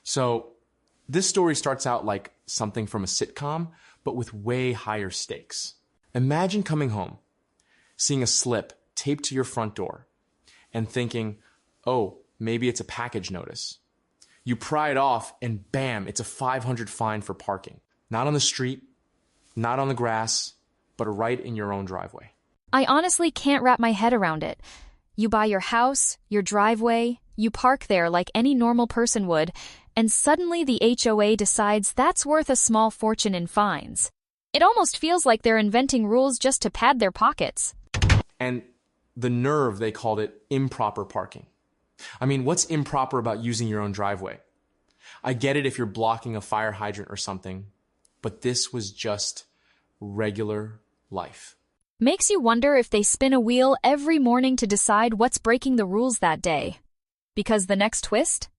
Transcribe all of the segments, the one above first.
So this story starts out like something from a sitcom, but with way higher stakes. Imagine coming home, seeing a slip taped to your front door, and thinking, oh, maybe it's a package notice. You pry it off, and bam, it's a $500 fine for parking. Not on the street, not on the grass, but right in your own driveway. I honestly can't wrap my head around it. You buy your house, your driveway, you park there like any normal person would, and suddenly the HOA decides that's worth a small fortune in fines. It almost feels like they're inventing rules just to pad their pockets. And the nerve, they called it improper parking. I mean, what's improper about using your own driveway? I get it if you're blocking a fire hydrant or something, but this was just regular life. Makes you wonder if they spin a wheel every morning to decide what's breaking the rules that day. Because the next twist?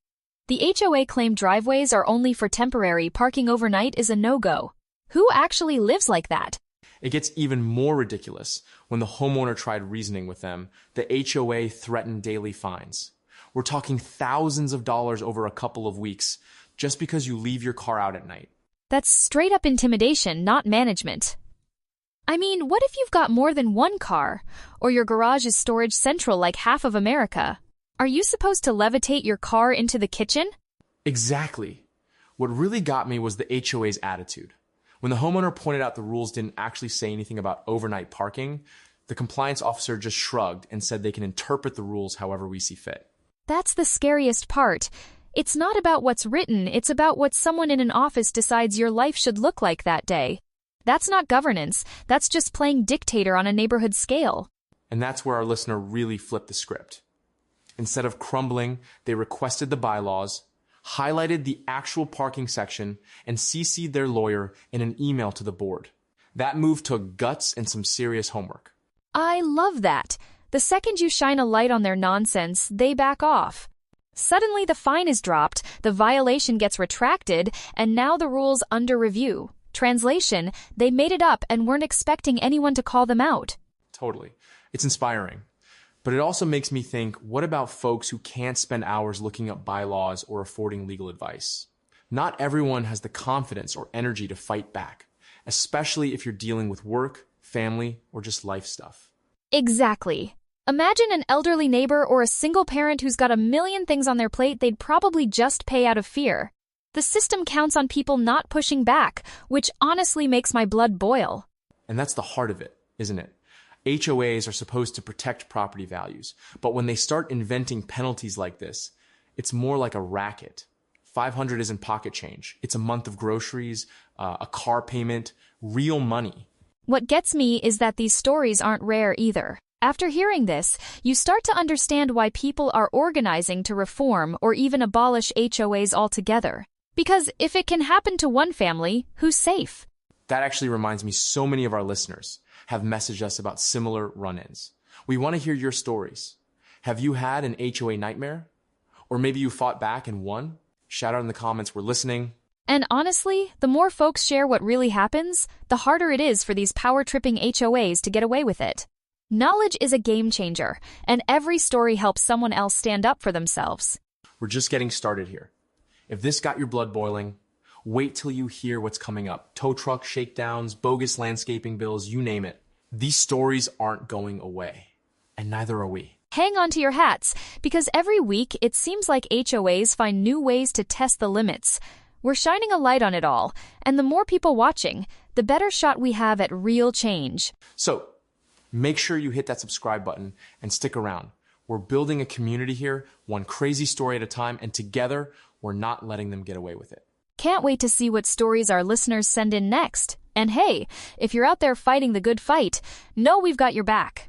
The HOA claimed driveways are only for temporary, parking overnight is a no-go. Who actually lives like that? It gets even more ridiculous when the homeowner tried reasoning with them. The HOA threatened daily fines. We're talking thousands of dollars over a couple of weeks just because you leave your car out at night. That's straight-up intimidation, not management. I mean, what if you've got more than one car, or your garage is storage central like half of America? Are you supposed to levitate your car into the kitchen? Exactly. What really got me was the HOA's attitude. When the homeowner pointed out the rules didn't actually say anything about overnight parking, the compliance officer just shrugged and said they can interpret the rules however we see fit. That's the scariest part. It's not about what's written, it's about what someone in an office decides your life should look like that day. That's not governance, that's just playing dictator on a neighborhood scale. And that's where our listener really flipped the script. Instead of crumbling, they requested the bylaws, highlighted the actual parking section, and CC'd their lawyer in an email to the board. That move took guts and some serious homework. I love that. The second you shine a light on their nonsense, they back off. Suddenly the fine is dropped, the violation gets retracted, and now the rule's under review. Translation, they made it up and weren't expecting anyone to call them out. Totally. It's inspiring. But it also makes me think, what about folks who can't spend hours looking up bylaws or affording legal advice? Not everyone has the confidence or energy to fight back, especially if you're dealing with work, family, or just life stuff. Exactly. Imagine an elderly neighbor or a single parent who's got a million things on their plate they'd probably just pay out of fear. The system counts on people not pushing back, which honestly makes my blood boil. And that's the heart of it, isn't it? HOAs are supposed to protect property values, but when they start inventing penalties like this, it's more like a racket. $500 isn't pocket change. It's a month of groceries, a car payment, real money. What gets me is that these stories aren't rare either. After hearing this, you start to understand why people are organizing to reform or even abolish HOAs altogether. Because if it can happen to one family, who's safe? That actually reminds me, so many of our listeners have messaged us about similar run-ins. We want to hear your stories. Have you had an HOA nightmare? Or maybe you fought back and won? Shout out in the comments, we're listening. And honestly, the more folks share what really happens, the harder it is for these power-tripping HOAs to get away with it. Knowledge is a game changer, and every story helps someone else stand up for themselves. We're just getting started here. If this got your blood boiling, wait till you hear what's coming up. Tow truck shakedowns, bogus landscaping bills, you name it. These stories aren't going away, and neither are we. Hang on to your hats, because every week it seems like HOAs find new ways to test the limits. We're shining a light on it all, and the more people watching, the better shot we have at real change. So, make sure you hit that subscribe button and stick around. We're building a community here, one crazy story at a time, and together, we're not letting them get away with it. Can't wait to see what stories our listeners send in next. And hey, if you're out there fighting the good fight, know we've got your back.